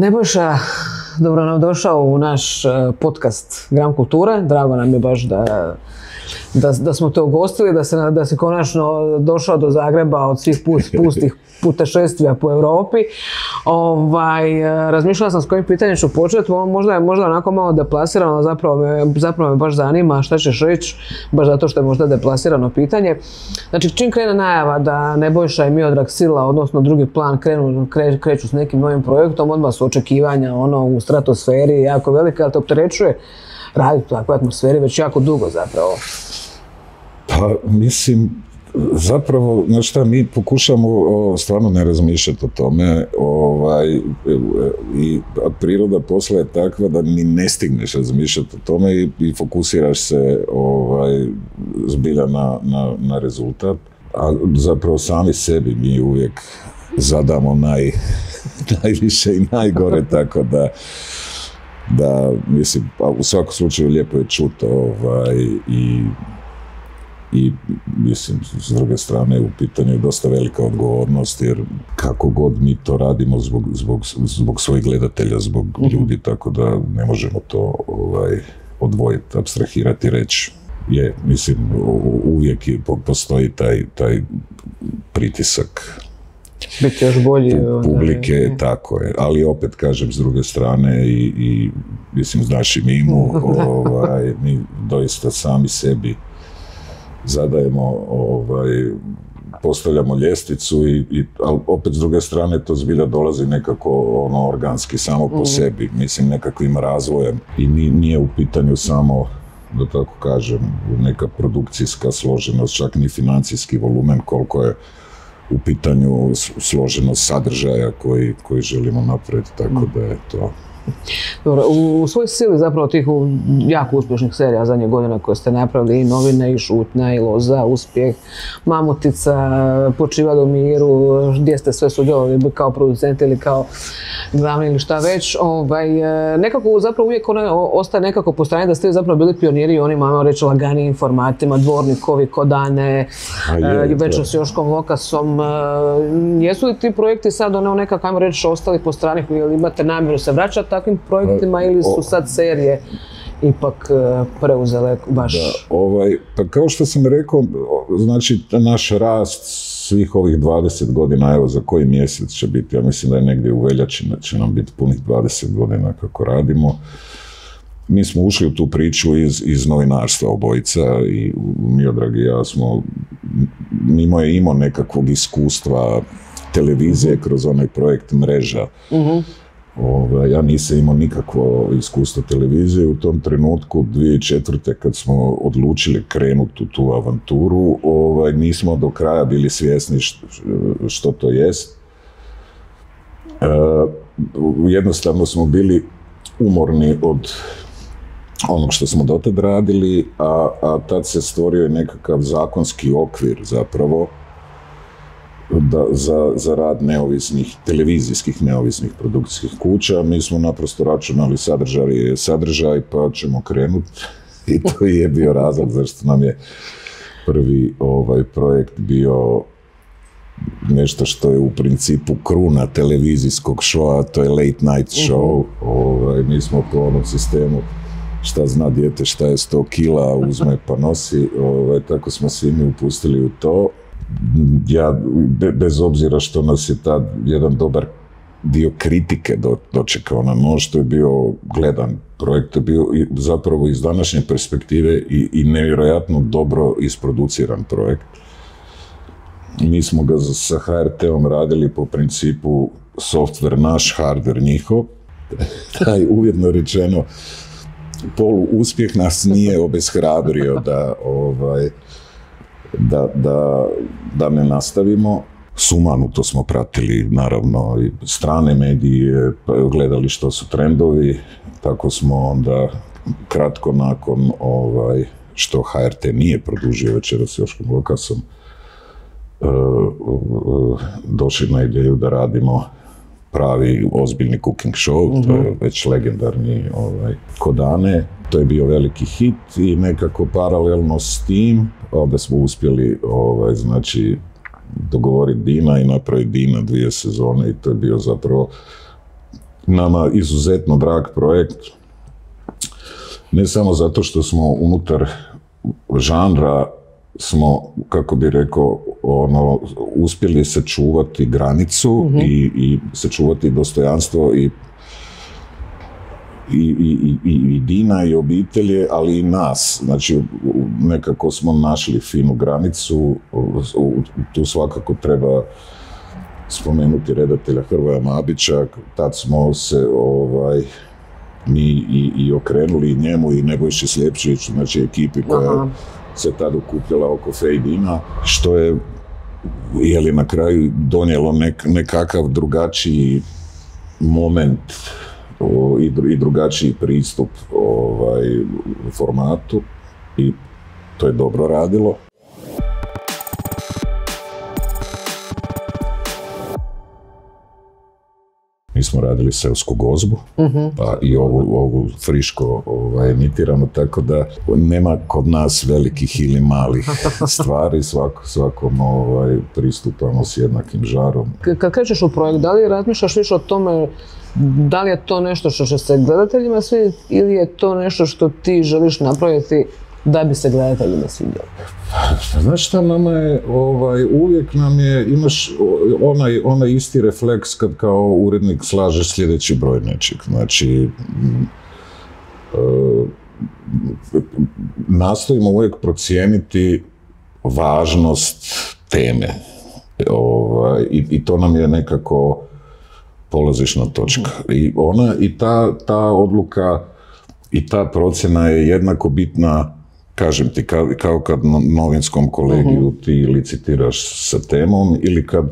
Nebojša, dobro nam došao u naš podcast Gram kulture. Drago nam je baš da smo te ugostili, da si konačno došao do Zagreba od svih pustih putešestvija po Europi. Razmišljala sam s kojim pitanjem ću početi, možda je onako malo deplasirano, zapravo me baš zanima šta ćeš reći, baš zato što je možda deplasirano pitanje. Znači, čim krene najava da Nebojša i Miodrag Sila, odnosno Drugi plan, kreću s nekim novim projektom, odmah su očekivanja u stratosferi jako velike, ali te opterećuje raditi u takvoj atmosferi već jako dugo zapravo. Pa, mislim, zapravo, znaš šta, mi pokušamo stvarno ne razmišljati o tome i priroda posla je takva da ni ne stigneš razmišljati o tome i fokusiraš se zbilja na rezultat, a zapravo sami sebi mi uvijek zadamo najviše i najgore, tako da mislim, u svakom slučaju lijepo je čuti i mislim, s druge strane u pitanju je dosta velika odgovornost, jer kako god mi to radimo zbog svojih gledatelja, zbog ljudi, tako da ne možemo to odvojiti, apstrahirati i reći. Mislim, uvijek postoji taj pritisak biti još bolji publike, tako je, ali opet kažem s druge strane i mislim, znaš i mi doista sami sebi zadajemo, postavljamo ljestvicu, ali opet s druge strane to zbilja dolazi nekako organski samo po sebi, mislim nekakvim razvojem i nije u pitanju samo, da tako kažem, neka produkcijska složenost, čak ni financijski volumen, koliko je u pitanju složenost sadržaja koji želimo napraviti, tako da je to. Dobro, u svojoj sili zapravo tih jako uspješnih serija zadnjih godina koje ste napravili, i Novine, i Šutnja, i Loza, Uspjeh, Mamutica, Počiva do miru, gdje ste sve sudjelovali kao producenti ili kao glavni ili šta već, nekako zapravo uvijek ostaje nekako po strani da ste zapravo bili pioniri u onim, ajmo reći, laganijim formatima, Dvornikovi, Kodane, Večer s Joškom Lokasom. Jesu li ti projekti sad nekako, ajmo reći, ostali po strani, ili imate namjeru se vraćati takvim projektima ili su sad serije ipak preuzele baš? Pa kao što sam rekao, znači naš rast svih ovih 20 godina, evo za koji mjesec će biti, ja mislim da je negdje u veljači će nam biti punih 20 godina kako radimo. Mi smo ušli u tu priču iz novinarstva obojica i Miodrag i ja smo, Mimo je imao nekakvog iskustva televizije kroz onaj projekt Mreža. Ja nisam imao nikakvo iskustvo televizije u tom trenutku, 2004. kad smo odlučili krenuti u tu avanturu, nismo do kraja bili svjesni što to jest. Jednostavno smo bili umorni od onog što smo dotad radili, a tad se stvorio nekakav zakonski okvir zapravo za rad neovisnih, televizijskih neovisnih produkcijskih kuća. Mi smo naprosto računali sadržaj pa ćemo krenuti i to je bio razlog zašto nam je prvi projekt bio nešto što je u principu kruna televizijskog showa, to je late night show. Mi smo po onom sistemu šta zna dijete šta je 100 kila, uzme pa nosi, tako smo svi mi upustili u to. Ja, bez obzira što nas je tad jedan dobar dio kritike dočekao na nož, to je bio gledan projekt, to je bio zapravo iz današnje perspektive i nevjerojatno dobro isproduciran projekt. Mi smo ga sa HRT-om radili po principu software naš, hardware njihov. Taj uvjetno rečeno poluuspjeh nas nije obeshrabrio da ne nastavimo. Sumanuto smo pratili, naravno, i strane medije, gledali što su trendovi, tako smo onda kratko nakon što HRT nije produžio Večera s Joškom Lokasom, došli na ideju da radimo pravi ozbiljni cooking show, to je već legendarni Kodane. To je bio veliki hit i nekako paralelno s tim onda smo uspjeli dogovoriti Dina i napraviti Dina 2 sezone i to je bio zapravo nama izuzetno drag projekt. Ne samo zato što smo unutar žanra smo, kako bi rekao, uspjeli sačuvati granicu i sačuvati dostojanstvo i Dina i obitelje, ali i nas. Znači, nekako smo našli finu granicu. Tu svakako treba spomenuti redatelja Hrvoja Mabića. Tad smo se mi i okrenuli njemu i Nebojši Sljepčeviću, znači ekipi koja se tad okupljala oko Fejdina, što je na kraju donijelo nekakav drugačiji moment i drugačiji pristup formatu i to je dobro radilo. Mi smo radili seosku gozbu, pa i ovu friško emitirano, tako da nema kod nas velikih ili malih stvari, svakom pristupamo s jednakim žarom. Kad krećeš u projekt, da li razmišljaš više o tome, da li je to nešto što će se gledateljima svidjeti ili je to nešto što ti želiš napraviti da bi se gledateljima svidjelo? Znaš šta, nama je, uvijek nam je, imaš onaj isti refleks kad kao urednik slažeš sljedeći broj nečeg. Znači, nastojimo uvijek procijeniti važnost teme. I to nam je nekako polazišna točka. I ta odluka i ta procjena je jednako bitna, kažem ti, kao kad novinskom kolegiju ti licitiraš sa temom ili kad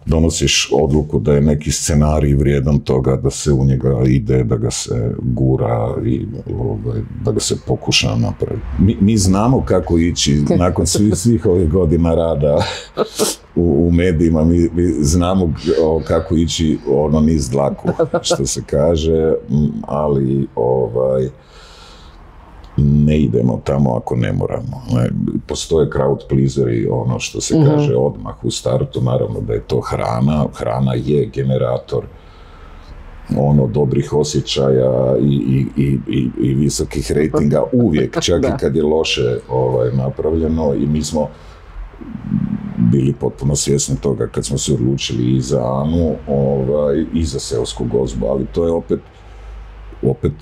donosiš odluku da je neki scenarij vrijedan toga da se u njega ide, da ga se gura i da ga se pokuša napraviti. Mi znamo kako ići nakon svih ovih godina rada u medijima, mi znamo kako ići niz dlaku, što se kaže, ali ne idemo tamo ako ne moramo. Postoje crowd pleaseri, ono što se kaže odmah u startu, naravno da je to hrana. Hrana je generator dobrih osjećaja i visokih rejtinga uvijek, čak i kad je loše napravljeno, i mi smo bili potpuno svjesni toga kad smo se odlučili i za Anu i za seosku gozbu, ali to je opet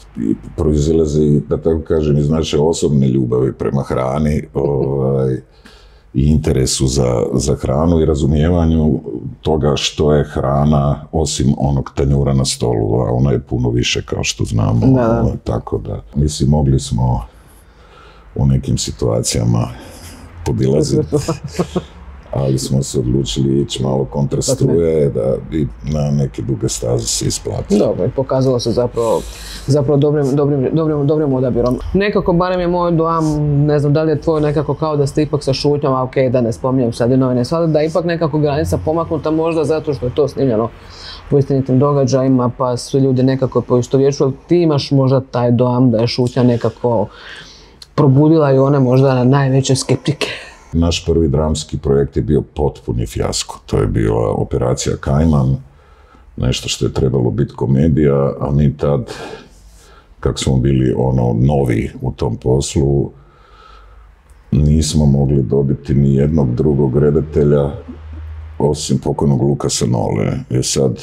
proizilazi, da tako kažem, iz naše osobne ljubavi prema hrani i interesu za hranu i razumijevanju toga što je hrana osim onog tanjura na stolu, a ona je puno više, kao što znamo. Tako da, mislim, mogli smo u nekim situacijama podilaziti, ali smo se odlučili ići malo kontra struje da bi na neke duge staze se isplati. Dobro, i pokazalo se zapravo dobrim odabirom. Nekako, barem je moj dojam, ne znam da li je tvoj nekako kao da ste ipak sa šutnjom, a okej, da ne spominjem sad i novine, sad da je ipak nekako granica pomaknuta, možda zato što je to snimljeno po istinitim događajima, pa svi ljudi nekako poistovjećuju, ali ti imaš možda taj dojam da je šutnja nekako probudila i one možda najveće skeptike. Naš prvi dramski projekt je bio potpuni fijasko. To je bila operacija Kajman, nešto što je trebalo biti komedija, a mi tad, kak smo bili novi u tom poslu, nismo mogli dobiti ni jednog drugog redatelja osim pokojnog Lukasa Nole. Jer sad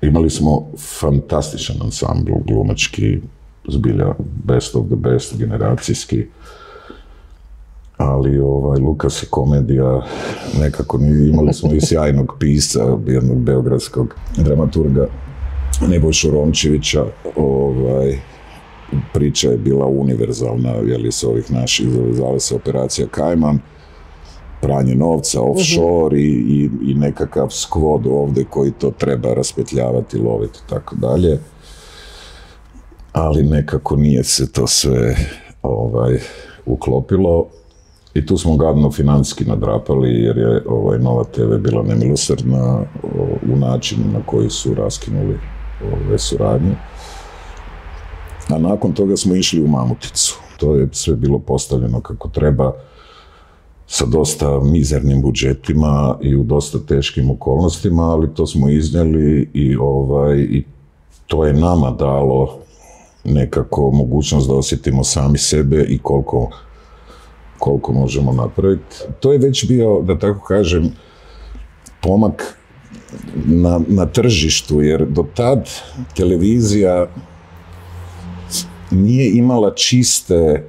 imali smo fantastičan ansambl glumački, zbilja best of the best, generacijski. Ali Lukas je komedija, nekako imali smo i sjajnog pisca, jednog beogradskog dramaturga Nebojšu Romčevića. Priča je bila univerzalna, s ovih naših, zove se operacija Kajman, pranje novca, offshore i nekakav skvod ovdje koji to treba raspetljavati, loviti i tako dalje. Ali nekako nije se to sve uklopilo. I tu smo gadno financijski nadrapali jer je Nova TV bila nemilosrdna u načinu na koji su raskinuli ove suradnje. A nakon toga smo išli u Mamuticu. To je sve bilo postavljeno kako treba, sa dosta mizernim budžetima i u dosta teškim okolnostima, ali to smo iznijeli i to je nama dalo nekako mogućnost da osjetimo sami sebe i koliko možemo napraviti. To je već bio, da tako kažem, pomak na tržištu, jer do tad televizija nije imala čiste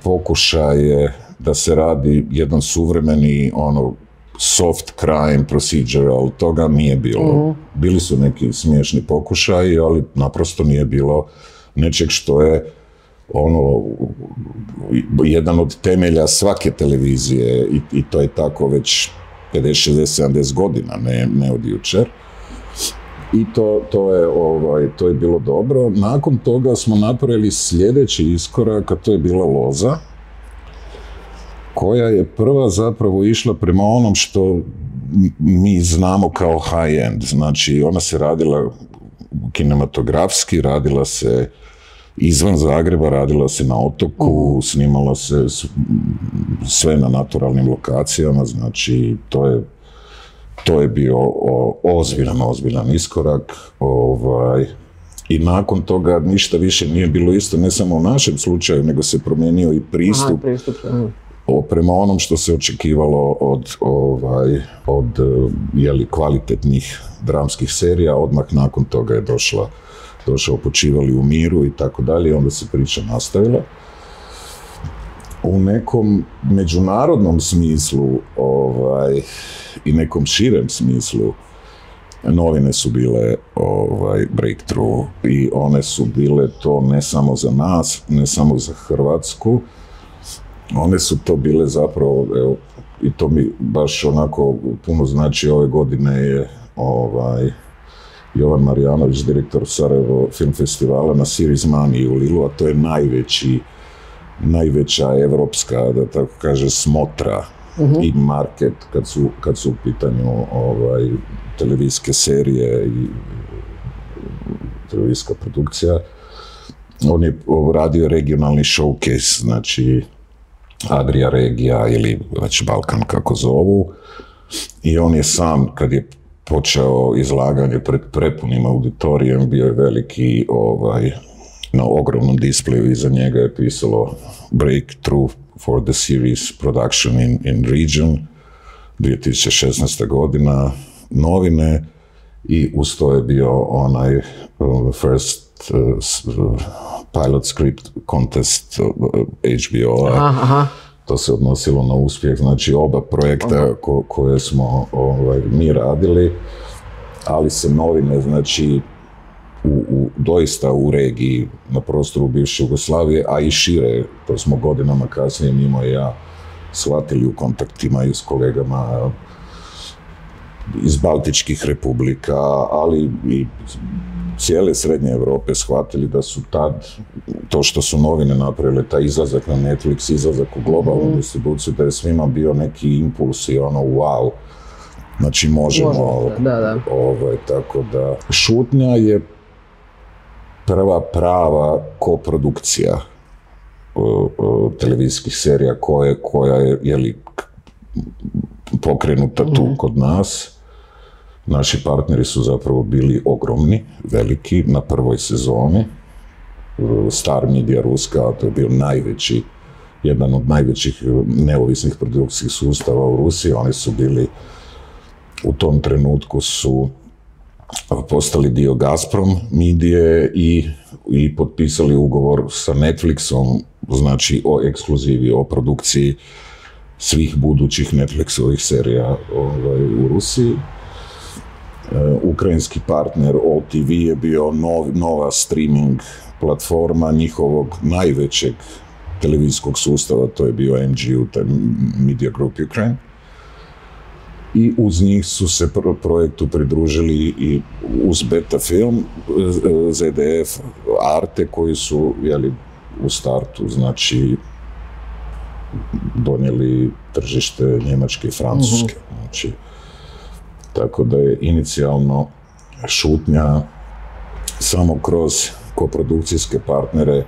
pokušaje da se radi jedan suvremeni soft crime procedural, toga nije bilo. Bili su neki smiješni pokušaji, ali naprosto nije bilo nečeg što je jedan od temelja svake televizije i to je tako već 50, 60, 70 godina, ne od jučer. I to je bilo dobro. Nakon toga smo napravili sljedeći iskorak, a to je bila Loza, koja je prva zapravo išla prema onom što mi znamo kao high-end. Znači, ona se radila kinematografski, radila se izvan Zagreba, radila se na otoku, snimala se sve na naturalnim lokacijama, znači to je bio ozbiljan iskorak. I nakon toga ništa više nije bilo isto, ne samo u našem slučaju, nego se promijenio i pristup prema onom što se očekivalo od kvalitetnih dramskih serija. Odmah nakon toga je došao Počivali u miru i tako dalje, onda se priča nastavila. U nekom međunarodnom smislu i nekom širem smislu novine su bile breakthrough i one su bile to ne samo za nas, ne samo za Hrvatsku, one su to bile zapravo, evo, i to mi baš onako puno znači ove godine je Jovan Marjanović, direktor Sarajevo Film Festivala, na Series Money u Lilu, a to je najveća evropska, da tako kaže, smotra i market kad su u pitanju televizijske serije i televizijska produkcija. On je radio regionalni showcase, znači Adria regija ili već Balkan kako zovu, i on je sam, kad je počeo izlaganje pred prepunim auditorijem, bio je veliki, na ogromnom displeju iza njega je pisalo Breakthrough for the series production in region, 2016. godina, novine, i uz to je bio onaj first pilot script contest HBO-a. To se odnosilo na uspjeh, znači oba projekta koje smo mi radili, ali se novine, znači, doista u regiji, na prostoru bivše Jugoslavije, a i šire, to smo godinama kasnije Mimo i ja shvatili u kontaktima i s kolegama iz Baltičkih republika, ali i cijele Srednje Europe shvatili da su tad, to što su novine napravile, taj izlazak na Netflix, izlazak u globalnu distribuciju, da je svima bio neki impuls i wow, znači možemo. Tako da, Šutnja je prva prava koprodukcija televizijskih serija koja je pokrenuta tu kod nas. Naši partneri su zapravo bili ogromni, veliki, na prvoj sezoni. Star Media Ruska, to je bio jedan od najvećih neovisnih produkcijskih sustava u Rusiji. Oni su bili, u tom trenutku su postali dio Gazprom Medije i potpisali ugovor sa Netflixom, znači o ekskluzivi, o produkciji svih budućih Netflixovih serija u Rusiji. Ukrajinski partner OTV je bio nova streaming platforma njihovog najvećeg televizijskog sustava, to je bio MGU, taj Media Group Ukraine. I uz njih su se projektu pridružili i uz Beta Film, ZDF, Arte, koji su u startu, znači, donijeli tržište Njemačke i Francuske. Znači, tako da je inicijalno Šutnja samo kroz koprodukcijske partnere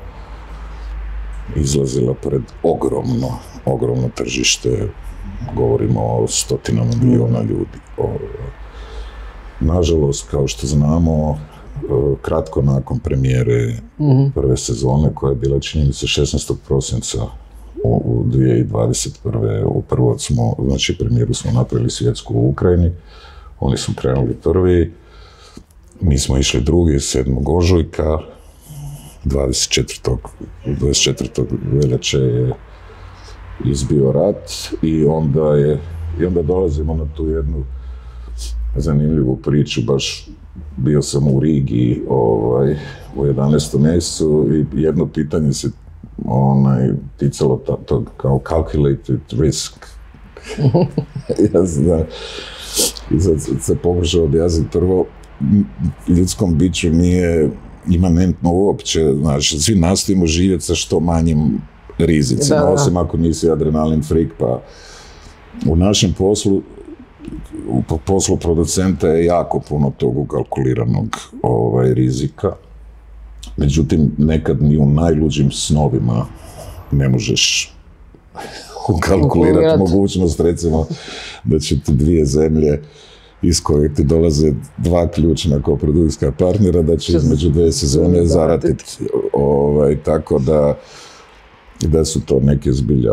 izlazila pred ogromno tržište. Govorimo o stotinama milijuna ljudi. Nažalost, kao što znamo, kratko nakon premijere prve sezone, koja je bila, čini mi se, 16. prosinca u 2021. Upravo smo, znači premijeru smo napravili svjetsku u Ukrajini, oni su krenuli prvi, mi smo išli drugi, 7. ožujka, 24. veljače je izbio rat i onda dolazimo na tu jednu zanimljivu priču. Baš bio sam u Rigi u 11. mjesecu i jedno pitanje se ticalo tog kao calculated risk. Ja znam, i sad se pokušao objasniti. Prvo, ljudskom biću nije imanentno uopće, znači, svi nastojimo živjeti sa što manjim rizicima, osim ako nisi adrenalin freak, pa u našem poslu, u poslu producenta je jako puno tog ukalkuliranog rizika. Međutim, nekad ni u najluđim snovima ne možeš ukalkulirati mogućnost, recimo, da će ti dvije zemlje iz kojeg ti dolaze dva ključna koprodukcijska partnera, da će između dvije sezone zaratiti. Tako da su to neke zbilja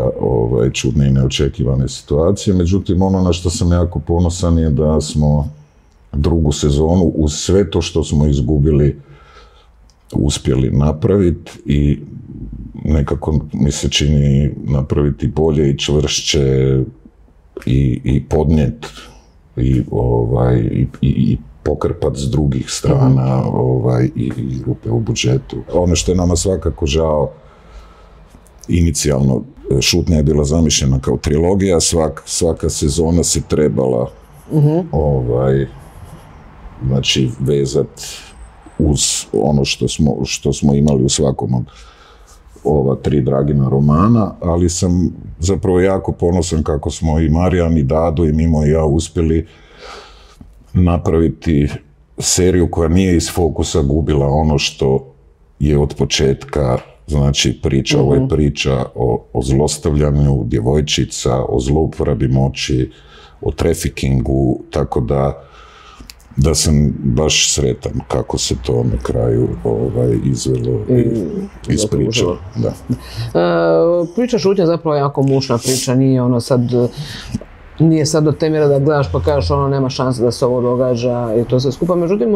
čudne i neočekivane situacije. Međutim, ono na što sam jako ponosan je da smo drugu sezonu, uz sve to što smo izgubili, uspjeli napraviti i nekako mi se čini napraviti bolje i čvršće i podnijet i pokrpat s drugih strana i rupe u budžetu. Ono što je nama svakako žao, inicijalno šutnja je bila zamišljena kao trilogija, svaka sezona se trebala znači vezat uz ono što smo imali u svakom od ova tri Dragina romana, ali sam zapravo jako ponosan kako smo i Marijan i Dado i Mimo i ja uspjeli napraviti seriju koja nije iz fokusa gubila ono što je od početka, znači priča, ovo je priča o zlostavljanju djevojčica, o zlouporabi moći, o trafikingu, tako da sam baš sretan kako se to na kraju izvelo i ispričalo. Da. Priča šutnja zapravo je jako mučna priča, nije sad do te mjere da gledaš pa kažeš nema šanse da se ovo događa i to sve skupa. Međutim,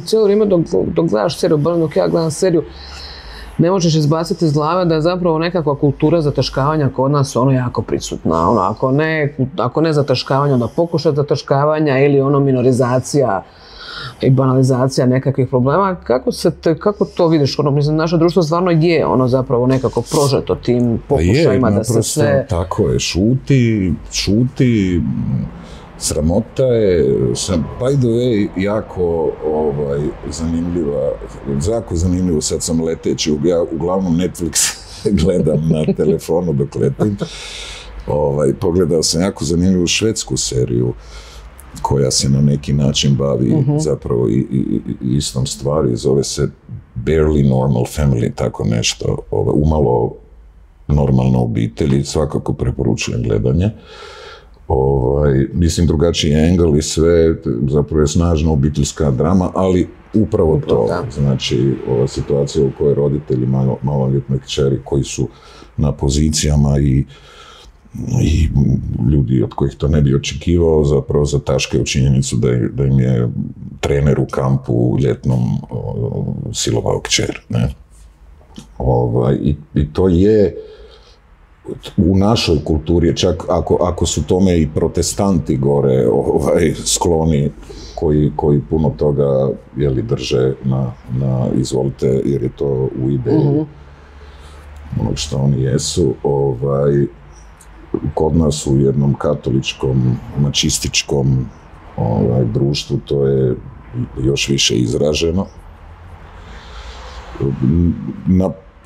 cijelo vrijeme dok gledaš seriju, dok ja gledam seriju, ne možeš izbaciti iz glave da je zapravo nekakva kultura zataškavanja kod nas jako prisutna. Ako ne zataškavanja, onda pokušaj zataškavanja ili minorizacija i banalizacija nekakvih problema. Kako to vidiš? Mislim, naše društvo stvarno je zapravo nekako prožeto tim pokušajima da se sve... Tako je, šuti, sramota je, by the way, jako zanimljivo, sad sam leteći, ja uglavnom Netflix gledam na telefonu dok letim, pogledao sam jako zanimljivu švedsku seriju koja se na neki način bavi zapravo istom stvari, zove se Barely Normal Family, tako nešto, umalo normalna obitelj, svakako preporučujem gledanje. Mislim, drugačiji angle i sve, zapravo je snažna obiteljska drama, ali upravo to, znači ova situacija u kojoj roditelji maloljetne kćeri koji su na pozicijama i ljudi od kojih to ne bi očekivao, zapravo zataškaju činjenicu da im je trener u kampu ljetnom silovao kćer. I to je u našoj kulturi, čak ako su tome i protestanti gore skloni, koji puno toga drže na izvolite, jer je to u ideji onog što oni jesu, kod nas u jednom katoličkom, mačističkom društvu to je još više izraženo.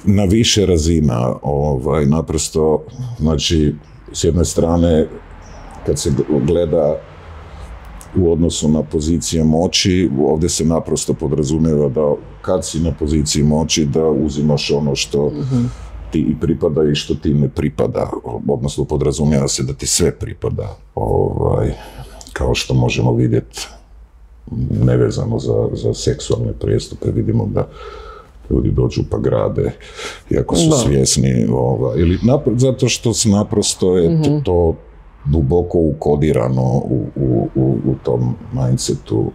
Na više razina, naprosto, znači, s jedne strane, kad se gleda u odnosu na pozicije moći, ovdje se naprosto podrazumijeva da kad si na poziciji moći, da uzimaš ono što ti i pripada i što ti ne pripada, odnosno podrazumijeva se da ti sve pripada, kao što možemo vidjeti nevezano za seksualne prijestupe. Vidimo da ljudi dođu pa grade, iako su svjesni, zato što zato je to duboko ukodirano u tom mindsetu.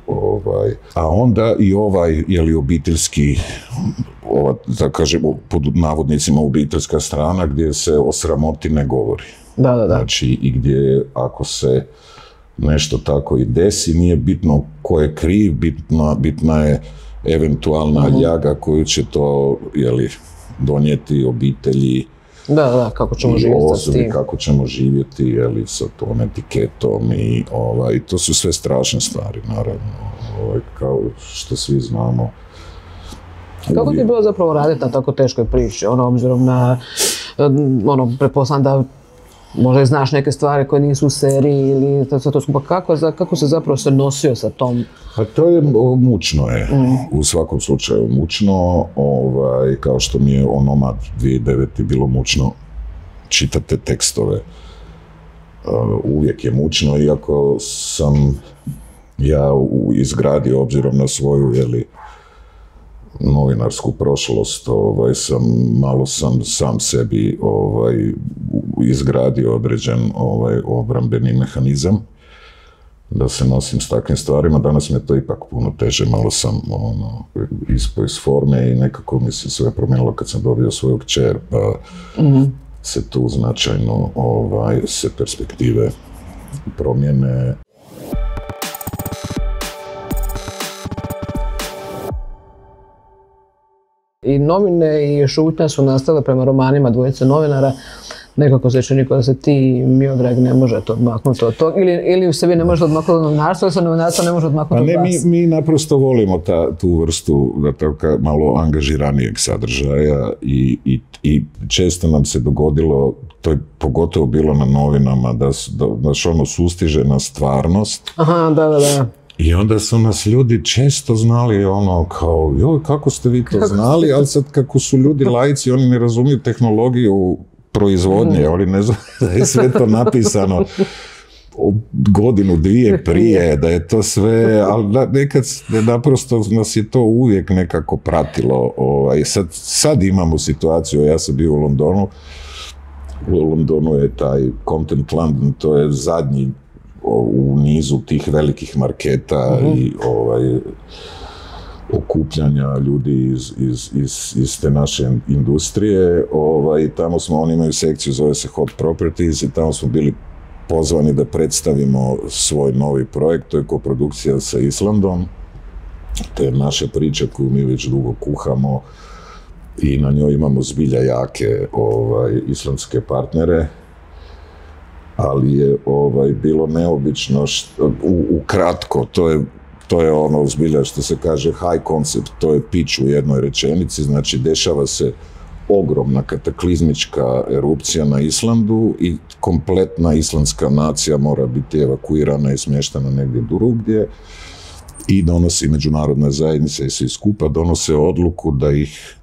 A onda i obiteljski, da kažemo, pod navodnicima obiteljska strana gdje se o sramoti ne govori. Da. Znači, i gdje ako se nešto tako i desi, nije bitno ko je kriv, bitna je eventualna ljaga koju će to, donijeti obitelji, kako ćemo živjeti s tim. Kako ćemo živjeti, sa tom etiketom i to su sve strašne stvari, naravno, kao što svi znamo. Kako ti je bilo zapravo raditi na tako teškoj priči, obzirom na, pretpostavljam da možda znaš neke stvari koje nisu u seriji ili to skupa, kako se zapravo se nosio sa tom? A to je mučno u svakom slučaju mučno, kao što mi je Onomad 2009. bilo mučno čitati tekstove. Uvijek je mučno, iako sam ja izgradio, obzirom na svoju, novinarsku prošlost, sam sam sebi izgradio određen obrambeni mehanizam da se nosim s takvim stvarima. Danas mi je to ipak puno teže, malo sam ispao iz forme i nekako mi se sve promijenilo kad sam dobio svoju kćer, pa se tu značajno se perspektive promijene. I novine i šutnja su nastale prema romanima dvojice novinara. Nekako se čini da se ti, Miodrag, ne možete odmaknuti od toga. Ili se vi ne možete odmaknuti od novinarstva, ili se novinarstvo ne može odmaknuti od vas. Mi naprosto volimo tu vrstu malo angažiranijeg sadržaja i često nam se dogodilo, to je pogotovo bilo na novinama, da sustiže na stvarnost. Aha, da. I onda su nas ljudi često znali kao, joj, kako ste vi to znali, ali sad kako su ljudi laici, oni ne razumiju tehnologiju proizvodnje, oni ne znaju da je sve to napisano godinu, dvije prije, da je to sve, ali nekad naprosto nas je to uvijek nekako pratilo. Sad imamo situaciju, ja sam bio u Londonu je taj Content London, to je zadnji u nizu tih velikih marketa i okupljanja ljudi iz te naše industrije. Tamo oni imaju sekciju, zove se Hot Properties, i tamo smo bili pozvani da predstavimo svoj novi projekt, to je koprodukcija sa Islandom. To je naša priča koju mi već dugo kuhamo i na njoj imamo zbilja jake islandske partnere. Ali je bilo neobično, ukratko, to je ono zbilja što se kaže high concept, to je pitch u jednoj rečenici, znači dešava se ogromna kataklizmička erupcija na Islandu i kompletna islandska nacija mora biti evakuirana i smještena negdje drugdje i donosi međunarodna zajednica i svi skupa donose odluku da ih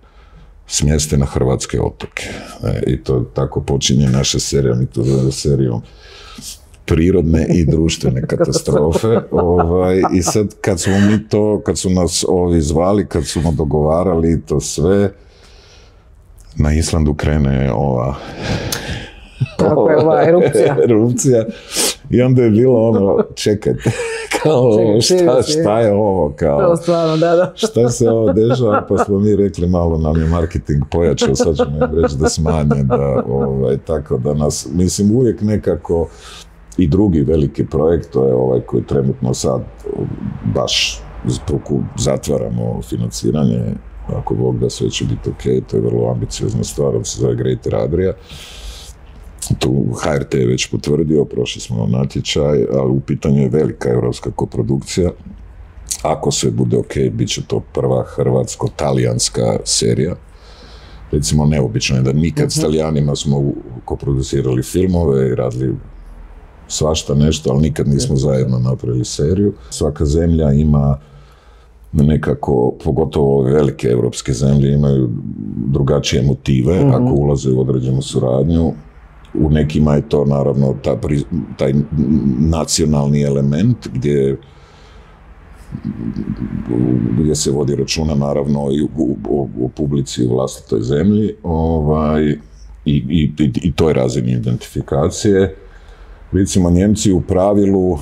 smjeste na hrvatske otoke. I to tako počinje naša serija, mi to zove serijom prirodne i društvene katastrofe. I sad kad su nas ovi zvali, kad smo dogovarali to sve, na Islandu krene Kako je erupcija. I onda je bilo čekajte, kao šta je ovo, kao, šta se ovo dešava, pa smo mi rekli malo nam je marketing pojačao, sad ćemo im reći da smanje, tako da nas, mislim, uvijek nekako i drugi veliki projekt, to je koji trenutno sad baš zatvaramo financiranje, ako Bog da sve će biti ok, to je vrlo ambiciozna stvar, on se zove Greater Adria. Tu HRT je već potvrdio, prošli smo natječaj, ali u pitanju je velika europska koprodukcija. Ako sve bude ok, bit će to prva hrvatsko-talijanska serija. Recimo, neobično je da nikad s Talijanima smo koproducirali filmove i radili svašta nešto, ali nikad nismo zajedno napravili seriju. Svaka zemlja ima nekako, pogotovo velike evropske zemlje, imaju drugačije motive ako ulaze u određenu suradnju. U nekima je to naravno taj nacionalni element gdje gdje se vodi računa naravno i o publici u vlastitoj zemlji, i toj razini identifikacije. Recimo, Njemci u pravilu,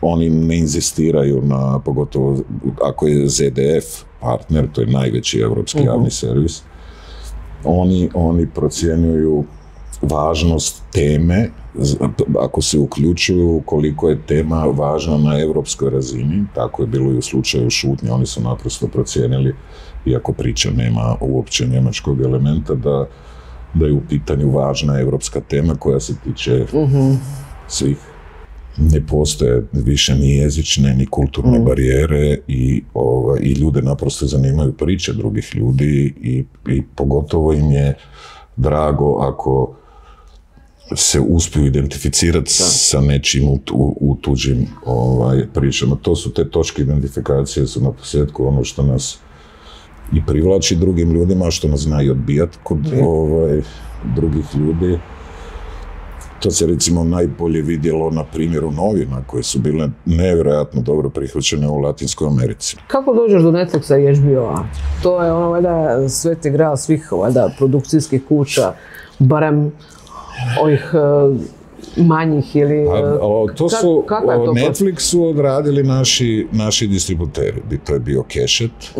oni ne inzistiraju na, pogotovo ako je ZDF partner, to je najveći evropski javni servis, oni procjenjuju važnost teme, ako se uključuju koliko je tema važna na europskoj razini, tako je bilo i u slučaju šutnje, oni su naprosto procijenili, iako priča nema uopće njemačkog elementa, da je u pitanju važna europska tema koja se tiče svih. Ne postoje više ni jezične, ni kulturne barijere i ljude naprosto zanimaju priče drugih ljudi i pogotovo im je drago ako se uspiju identificirati sa nečim u tuđim pričama. To su te točke identifikacije, su na posljedku ono što nas i privlači drugim ljudima, što nas zna i odbijati kod drugih ljudi. To se recimo najbolje vidjelo na primjeru novina koje su bile nevjerojatno dobro prihvaćene u Latinskoj Americi. Kako dođeš do Netflixa i HBO-a? To je ono valjda sveti gral svih valjda produkcijskih kuća, barem ovih manjih ili... Netflix su odradili naši distributeri. To je bio Keshet,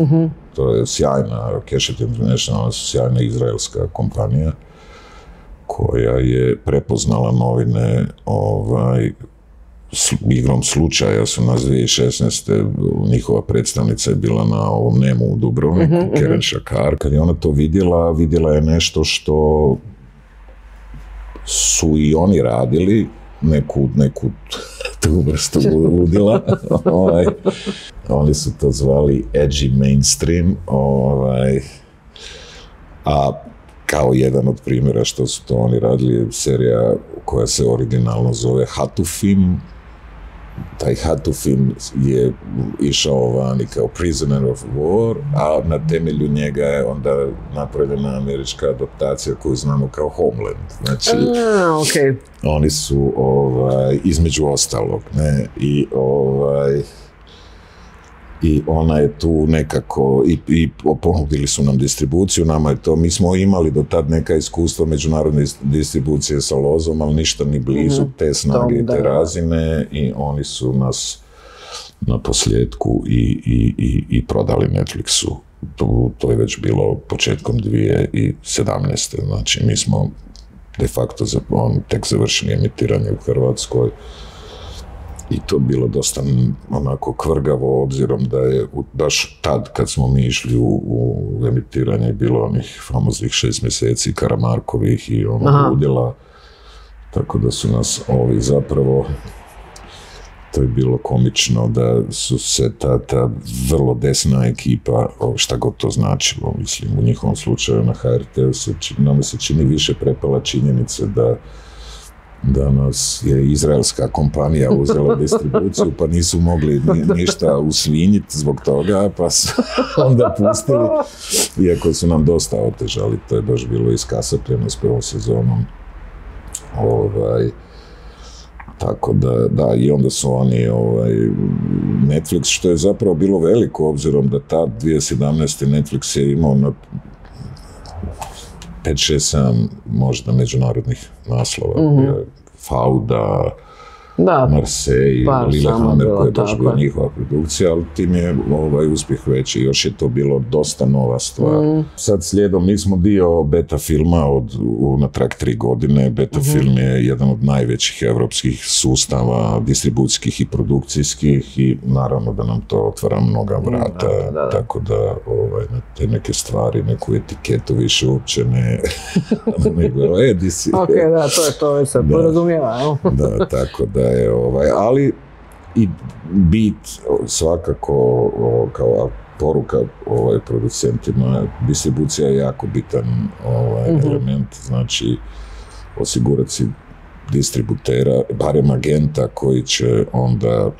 to je sjajna, Keshet International, sjajna izraelska kompanija koja je prepoznala novine igrom slučaja su nas 2016. Njihova predstavnica je bila na ovom Nemu u Dubrovniku, Keren Šakar. Kad je ona to vidjela je nešto što su i oni radili, neku tu vrstu ludila. Oni su to zvali edgy mainstream, a kao jedan od primjera što su to oni radili je serija koja se originalno zove Hatufim. Taj Hatufim je išao vani kao Prisoner of War, a na temelju njega je onda napravljena američka adaptacija koju znamo kao Homeland. Znači, oni su između ostalog, ne, i ona je tu nekako i ponudili su nam distribuciju, nama je to, mi smo imali do tad neka iskustva međunarodne distribucije sa Lozom, ali ništa ni blizu te snage i te razine, i oni su nas na posljedku i prodali Netflixu. To je već bilo početkom 2017. Znači mi smo de facto tek završili emitiranje u Hrvatskoj. I to bilo dosta onako kvrgavo, obzirom da je baš tad kad smo mi išli u emitiranje bilo onih famoznih 6 mjeseci Karamarkovih i udjela, tako da su nas ovi zapravo, to je bilo komično da su se ta vrlo desna ekipa, šta god to značilo, mislim, u njihovom slučaju na HRT-u nama se čini više prepala činjenice da nas je izraelska kompanija uzela distribuciju, pa nisu mogli ništa usvinjiti zbog toga, pa su onda pustili, iako su nam dosta otežali. To je baš bilo iskasapljeno s prvom sezonom. Tako da, i onda su oni Netflix, što je zapravo bilo veliko, obzirom da ta 2017. Netflix je imao na 5, 6, 7 možda međunarodnih naslova. Fauda, Marseille, Lillehammer, koja je baš bila njihova produkcija, ali tim je uspjeh veći. Još je to bilo dosta nova stvar. Sad slijedom, mi smo dio beta filma od unatrag 3 godine. Beta film je jedan od najvećih evropskih sustava, distribucijskih i produkcijskih, i naravno da nam to otvara mnoga vrata, tako da te neke stvari, neku etiketu više uopće ne nego, Ok, da, to se porazumijeva. Da, tako da je, ali i bit svakako kao poruka producentima, distribucija je jako bitan element, znači osigurati si distributera, barem agenta koji će onda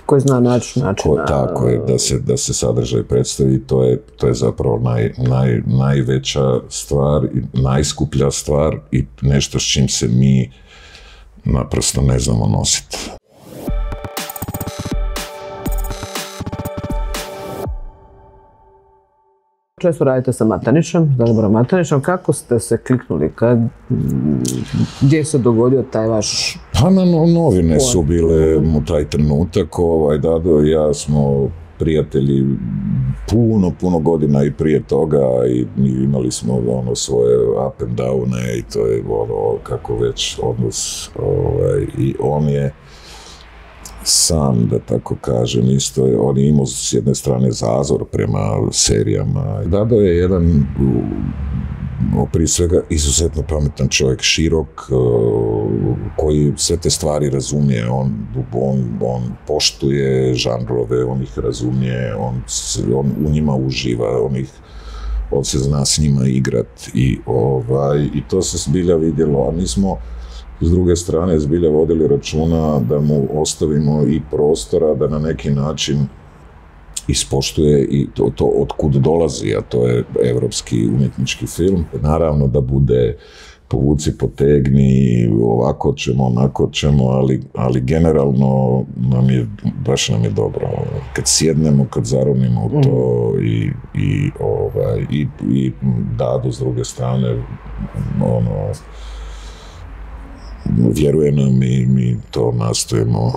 koji zna načina. Tako je, da se sadržaj predstavi, to je zapravo najveća stvar i najskuplja stvar i nešto s čim se mi naprosto ne znamo nositi. često radite sa Matanićem, Daliborom Matanićem. Kako ste se kliknuli? Gdje se dogodio taj vaš... Pa novine su bile u taj trenutak. Dado i ja smo prijatelji puno godina i prije toga i imali smo svoje up and downe i to je kako već odnos. I on je sam, da tako kažem, isto on je imao s jedne strane zazor prema serijama. Dado je jedan, prije svega, izuzetno pametan čovjek, širok, koji sve te stvari razumije, on poštuje žanrove, on ih razumije, on u njima uživa, on se zna s njima igrat i to se zbilja vidjelo, a mi smo s druge strane zbilja vodili računa da mu ostavimo i prostora da na neki način ispoštuje i to otkud dolazi, a to je evropski umjetnički film. Naravno da bude povuci, potegni, ovako ćemo, onako ćemo, ali generalno baš nam je dobro. Kad sjednemo, kad zaronimo u to i Dado s druge strane, vjeruje nam i mi to nastojimo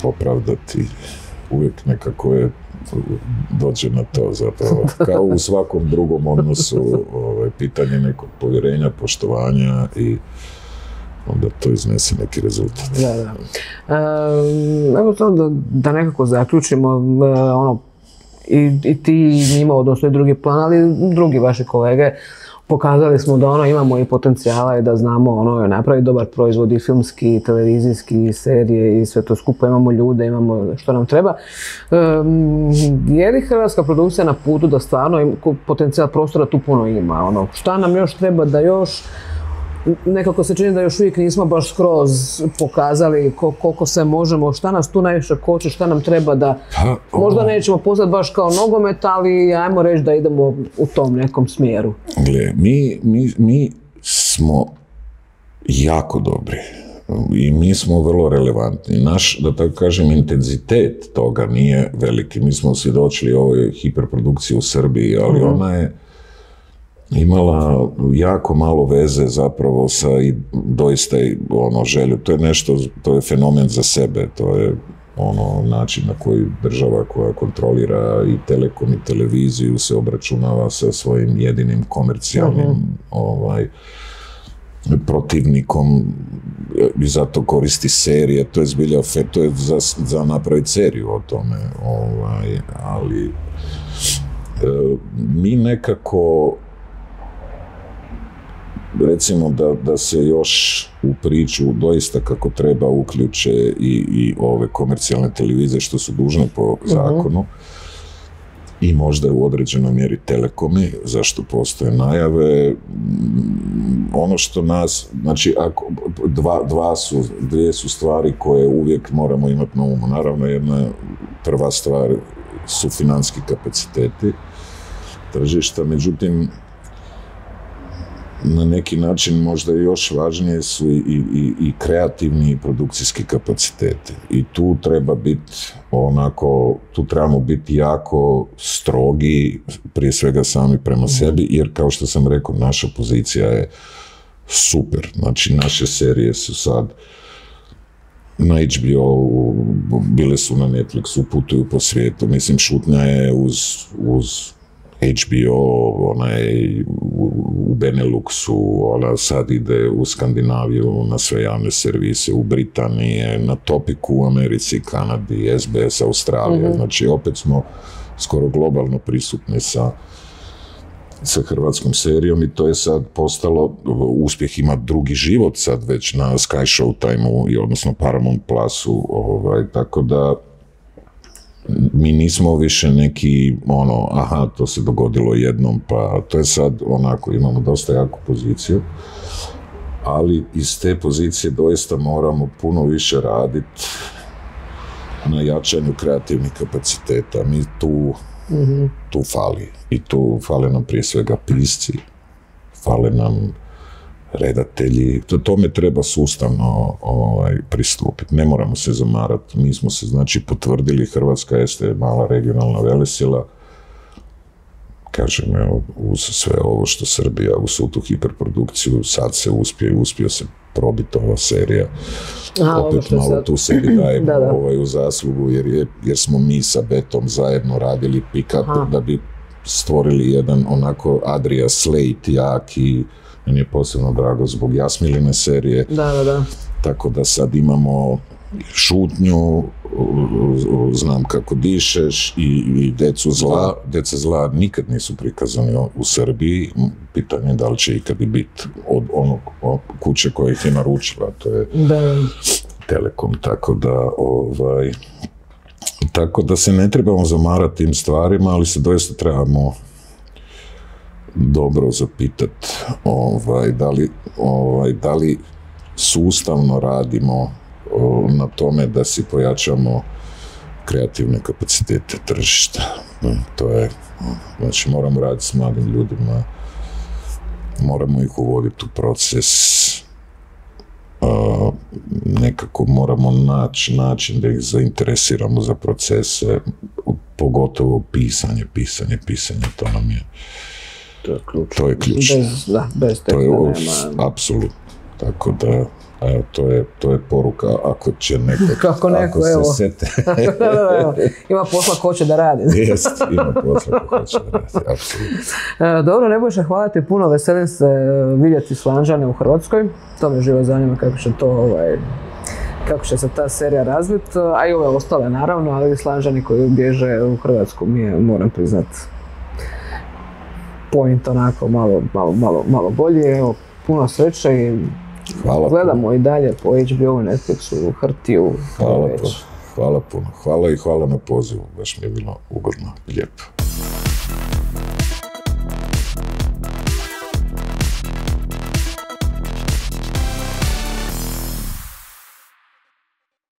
opravdati. Uvijek nekako dođe na to zapravo. Kao u svakom drugom odnosu, pitanje nekog povjerenja, poštovanja i onda to iznese neki rezultat. Da. Evo to da nekako zaključimo, i ti njima, odnosno i drugi plan, ali drugi vaši kolege, pokazali smo da imamo i potencijala i da znamo napraviti dobar proizvod i filmski, i televizijski, i serije i sve to skupo. Imamo ljude, imamo što nam treba. Je li hrvatska produkcija na putu da stvarno potencijal prostora tu puno ima? Šta nam još treba da još... Nekako se čini da još uvijek nismo baš skroz pokazali koliko se možemo, šta nas tu najviše koči, šta nam treba da... Možda nećemo postati baš kao nogomet, ali ajmo reći da idemo u tom nekom smjeru. Gle, mi smo jako dobri i mi smo vrlo relevantni. Naš, da tako kažem, intenzitet toga nije veliki. Mi smo svjedočili ovoj hiperprodukciji u Srbiji, ali ona je imala jako malo veze zapravo sa doista želju. To je nešto, to je fenomen za sebe, to je način na koji država koja kontrolira i telekom i televiziju se obračunava sa svojim jedinim komercijalnim protivnikom i zato koristi serije. To je zbilja, to je za napraviti seriju o tome, ali mi nekako recimo da se još u priču doista kako treba uključe i ove komercijalne televizije što su dužne po zakonu i možda u određenoj mjeri telekomi, zašto postoje najave. Ono što nas, znači dvije su stvari koje uvijek moramo imati na umu. Naravno, prva stvar su financijski kapaciteti tržišta, međutim na neki način možda još važnije su i kreativni produkcijski kapaciteti. I tu treba biti tu trebamo biti jako strogi, prije svega sami prema sebi, jer kao što sam rekao, naša pozicija je super. Znači, naše serije su sad na HBO, bile su na Netflixu, putuju po svijetu. Mislim, Šutnja je uz HBO, ona je u Beneluxu, ona sad ide u Skandinaviju na sve javne servise, u Britaniji, na Topiku u Americi, Kanadi, SBS, Australija. Znači, opet smo skoro globalno prisutni sa hrvatskom serijom i to je sad postalo, uspjeh ima drugi život sad već na Sky Showtime-u, odnosno Paramount Plusu, tako da mi nismo više neki, to se dogodilo jednom, pa to je sad onako, imamo dosta jaku poziciju, ali iz te pozicije doista moramo puno više raditi na jačanju kreativnih kapaciteta. Mi tu fali. I tu fale nam prije svega pisci, fale nam redatelji. Tome treba sustavno pristupiti. Ne moramo se zamarati. Mi smo se, znači, potvrdili, Hrvatska jeste mala regionalna velesila. kažem, evo, uz sve ovo što Srbija, uz svu tu hiperprodukciju, sad se uspio se probiti ova serija. Opet malo tu sebi dajemo u zaslugu, jer smo mi sa Betom zajedno radili pick-up da bi stvorili jedan onako Adria Slate jak i meni je posebno drago zbog Jasmiline serije. Tako da sad imamo Šutnju, Znam kako dišeš i Decu zla. Deca zla nikad nisu prikazani u Srbiji. Pitanje je da li će ikad i biti od onog kuće koja ih je naručila, to je Telekom, tako da se ne trebamo zamarati tim stvarima, ali se doista trebamo dobro zapitati da li sustavno radimo na tome da si pojačamo kreativne kapacitete tržišta. To je, znači moramo raditi s mladim ljudima, moramo ih uvoditi u proces, nekako moramo naći način da ih zainteresiramo za procese, pogotovo pisanje, to nam je, to je ključ. Bez to je apsolutno. Tako da, evo, to je poruka ako će neko se sete. Ima posla ko će da radi. Jest, ima posla ko će da radi, apsolutno. Dobro, Nebojša, hvala ti puno, veselim se vidjeti Slanđane u Hrvatskoj. To me živo zanima kako će se ta serija razviti, a i ove ostale naravno, ali Slanđani koji bježe u Hrvatsku mi je, moram priznati, point onako malo bolje. Evo, puno sreće i gledamo i dalje po HBO, Netflixu, Hrtiju. Hvala puno. Hvala i hvala na pozivu, baš mi je bilo ugodno, lijepo.